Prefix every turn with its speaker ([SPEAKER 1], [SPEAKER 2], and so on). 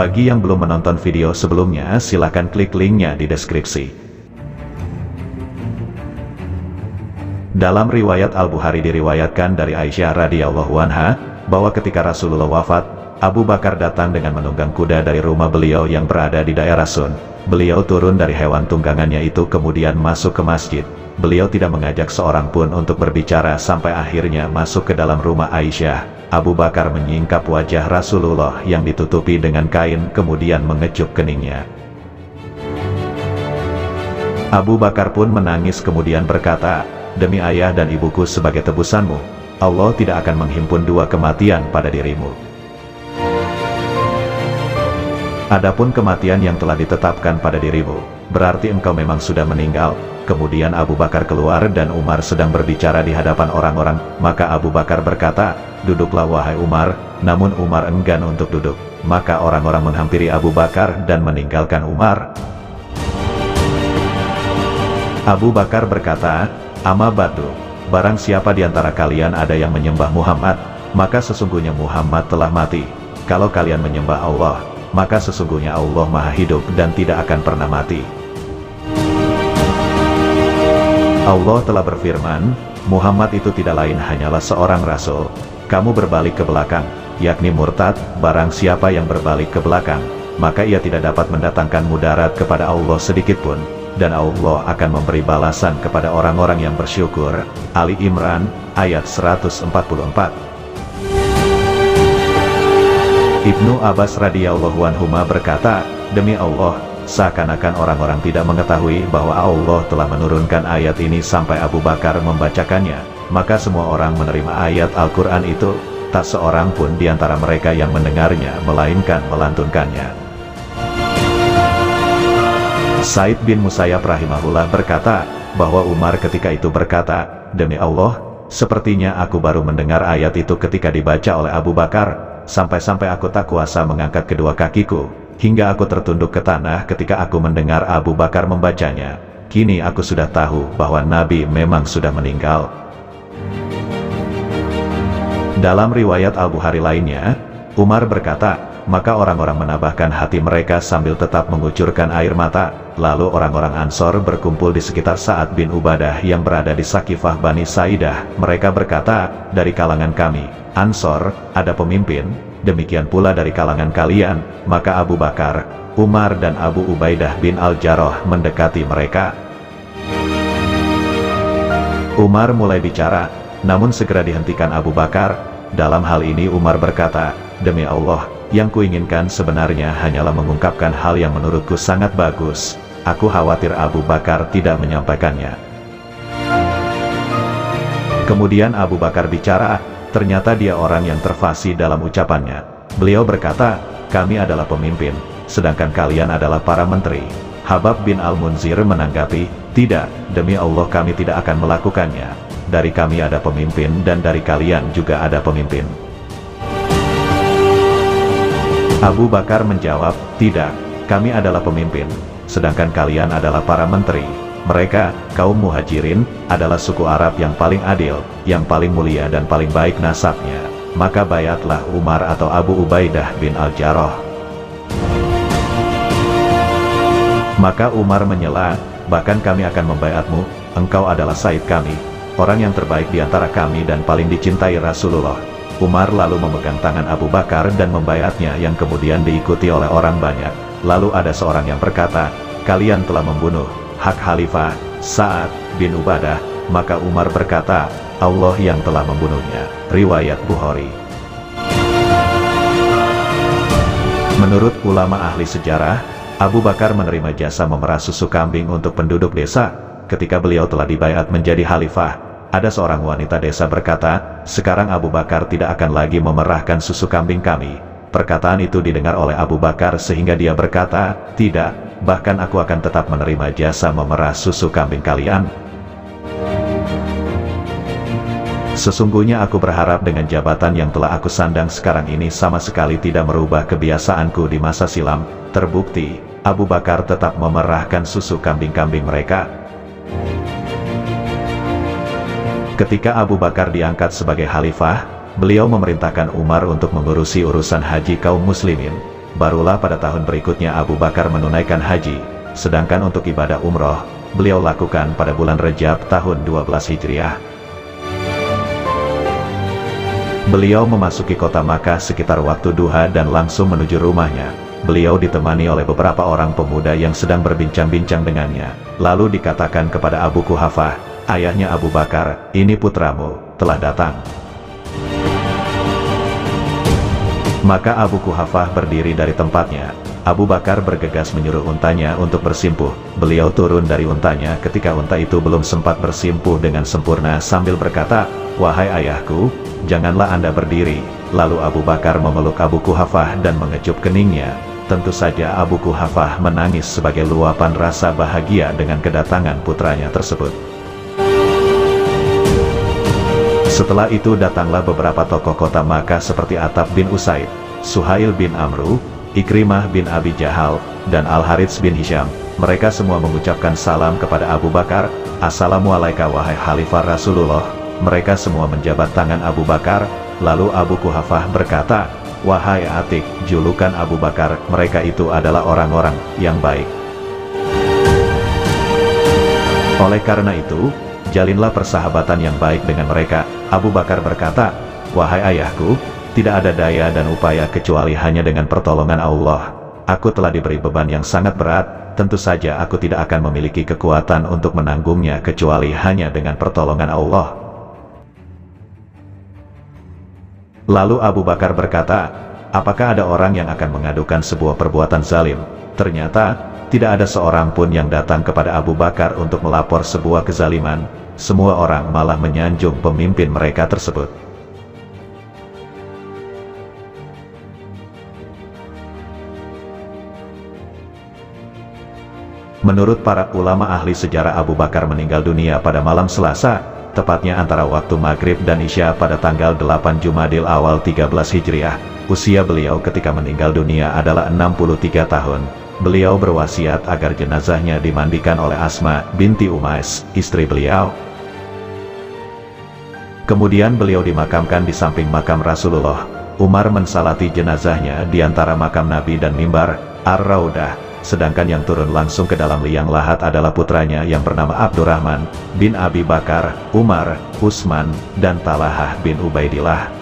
[SPEAKER 1] Bagi yang belum menonton video sebelumnya, silakan klik linknya di deskripsi. Dalam riwayat Al-Bukhari diriwayatkan dari Aisyah radhiyallahu anha, bahwa ketika Rasulullah wafat, Abu Bakar datang dengan menunggang kuda dari rumah beliau yang berada di daerah Sun. Beliau turun dari hewan tunggangannya itu kemudian masuk ke masjid. Beliau tidak mengajak seorang pun untuk berbicara sampai akhirnya masuk ke dalam rumah Aisyah. Abu Bakar menyingkap wajah Rasulullah yang ditutupi dengan kain kemudian mengecup keningnya. Abu Bakar pun menangis kemudian berkata, "Demi ayah dan ibuku sebagai tebusanmu, Allah tidak akan menghimpun dua kematian pada dirimu. Adapun kematian yang telah ditetapkan pada dirimu, berarti engkau memang sudah meninggal." Kemudian Abu Bakar keluar dan Umar sedang berbicara di hadapan orang-orang, maka Abu Bakar berkata, "Duduklah wahai Umar," namun Umar enggan untuk duduk. Maka orang-orang menghampiri Abu Bakar dan meninggalkan Umar. Abu Bakar berkata, "Amma ba'du, barang siapa di antara kalian ada yang menyembah Muhammad, maka sesungguhnya Muhammad telah mati. Kalau kalian menyembah Allah, maka sesungguhnya Allah Maha Hidup dan tidak akan pernah mati. Allah telah berfirman, Muhammad itu tidak lain hanyalah seorang rasul. Kamu berbalik ke belakang, yakni murtad. Barang siapa yang berbalik ke belakang, maka ia tidak dapat mendatangkan mudarat kepada Allah sedikitpun, dan Allah akan memberi balasan kepada orang-orang yang bersyukur." Ali Imran, ayat 144. Ibnu Abbas radhiyallahu anhuma berkata, "Demi Allah, seakan-akan orang-orang tidak mengetahui bahwa Allah telah menurunkan ayat ini sampai Abu Bakar membacakannya, maka semua orang menerima ayat Al-Quran itu, tak seorang pun di antara mereka yang mendengarnya melainkan melantunkannya." Said bin Musayyab rahimahullah berkata, bahwa Umar ketika itu berkata, "Demi Allah, sepertinya aku baru mendengar ayat itu ketika dibaca oleh Abu Bakar, sampai-sampai aku tak kuasa mengangkat kedua kakiku, hingga aku tertunduk ke tanah ketika aku mendengar Abu Bakar membacanya. Kini aku sudah tahu bahwa Nabi memang sudah meninggal." Dalam riwayat Al-Bukhari lainnya, Umar berkata, maka orang-orang menabahkan hati mereka sambil tetap mengucurkan air mata. Lalu orang-orang Ansor berkumpul di sekitar Sa'ad bin Ubadah yang berada di Sakifah Bani Saidah. Mereka berkata, "Dari kalangan kami, Ansor, ada pemimpin, demikian pula dari kalangan kalian." Maka Abu Bakar, Umar dan Abu Ubaidah bin Al-Jarrah mendekati mereka. Umar mulai bicara, namun segera dihentikan Abu Bakar. Dalam hal ini Umar berkata, "Demi Allah, yang kuinginkan sebenarnya hanyalah mengungkapkan hal yang menurutku sangat bagus. Aku khawatir Abu Bakar tidak menyampaikannya." Kemudian Abu Bakar bicara, ternyata dia orang yang terfasih dalam ucapannya. Beliau berkata, "Kami adalah pemimpin, sedangkan kalian adalah para menteri." Habab bin Al-Munzir menanggapi, "Tidak, demi Allah kami tidak akan melakukannya. Dari kami ada pemimpin dan dari kalian juga ada pemimpin." Abu Bakar menjawab, "Tidak, kami adalah pemimpin, sedangkan kalian adalah para menteri. Mereka, kaum Muhajirin, adalah suku Arab yang paling adil, yang paling mulia dan paling baik nasabnya. Maka bayatlah Umar atau Abu Ubaidah bin Al-Jarrah." Maka Umar menyela, "Bahkan kami akan membayatmu, engkau adalah Said kami, orang yang terbaik di antara kami dan paling dicintai Rasulullah." Umar lalu memegang tangan Abu Bakar dan membayatnya yang kemudian diikuti oleh orang banyak. Lalu ada seorang yang berkata, "Kalian telah membunuh hak Khalifah Sa'ad bin Ubadah." Maka Umar berkata, "Allah yang telah membunuhnya." Riwayat Bukhari. Menurut ulama ahli sejarah, Abu Bakar menerima jasa memerah susu kambing untuk penduduk desa. Ketika beliau telah dibayat menjadi khalifah, ada seorang wanita desa berkata, "Sekarang Abu Bakar tidak akan lagi memerahkan susu kambing kami." Perkataan itu didengar oleh Abu Bakar sehingga dia berkata, "Tidak, bahkan aku akan tetap menerima jasa memerah susu kambing kalian. Sesungguhnya aku berharap dengan jabatan yang telah aku sandang sekarang ini sama sekali tidak merubah kebiasaanku di masa silam." Terbukti, Abu Bakar tetap memerahkan susu kambing-kambing mereka. Ketika Abu Bakar diangkat sebagai khalifah, beliau memerintahkan Umar untuk mengurusi urusan haji kaum muslimin. barulah pada tahun berikutnya Abu Bakar menunaikan haji, sedangkan untuk ibadah umroh, beliau lakukan pada bulan Rejab tahun 12 Hijriah. Beliau memasuki kota Makkah sekitar waktu duha dan langsung menuju rumahnya. Beliau ditemani oleh beberapa orang pemuda yang sedang berbincang-bincang dengannya. Lalu dikatakan kepada Abu Quhafah, ayahnya Abu Bakar, ini putramu, telah datang. Maka Abu Quhafah berdiri dari tempatnya. Abu Bakar bergegas menyuruh untanya untuk bersimpuh. Beliau turun dari untanya ketika unta itu belum sempat bersimpuh dengan sempurna sambil berkata, wahai ayahku, janganlah Anda berdiri. Lalu Abu Bakar memeluk Abu Quhafah dan mengecup keningnya. Tentu saja Abu Quhafah menangis sebagai luapan rasa bahagia dengan kedatangan putranya tersebut. Setelah itu datanglah beberapa tokoh kota Makkah seperti Attab bin Usaid, Suhail bin Amru, Ikrimah bin Abi Jahal, dan Al-Harits bin Hisham. Mereka semua mengucapkan salam kepada Abu Bakar, Assalamualaikum wahai Khalifah Rasulullah. Mereka semua menjabat tangan Abu Bakar, lalu Abu Quhafah berkata, wahai Atik, julukan Abu Bakar, mereka itu adalah orang-orang yang baik. Oleh karena itu, jalinlah persahabatan yang baik dengan mereka. Abu Bakar berkata, wahai ayahku, tidak ada daya dan upaya kecuali hanya dengan pertolongan Allah. Aku telah diberi beban yang sangat berat, tentu saja aku tidak akan memiliki kekuatan untuk menanggungnya kecuali hanya dengan pertolongan Allah. Lalu Abu Bakar berkata, apakah ada orang yang akan mengadukan sebuah perbuatan zalim? Ternyata, tidak ada seorang pun yang datang kepada Abu Bakar untuk melapor sebuah kezaliman. Semua orang malah menyanjung pemimpin mereka tersebut. Menurut para ulama ahli sejarah, Abu Bakar meninggal dunia pada malam Selasa, tepatnya antara waktu Maghrib dan Isya pada tanggal 8 Jumadil Awal 13 Hijriah. Usia beliau ketika meninggal dunia adalah 63 tahun. Beliau berwasiat agar jenazahnya dimandikan oleh Asma binti Umais, istri beliau. Kemudian beliau dimakamkan di samping makam Rasulullah. Umar mensalati jenazahnya di antara makam Nabi dan mimbar Ar-Raudah, sedangkan yang turun langsung ke dalam liang lahat adalah putranya yang bernama Abdurrahman bin Abi Bakar, Umar, Utsman, dan Talhah bin Ubaidillah.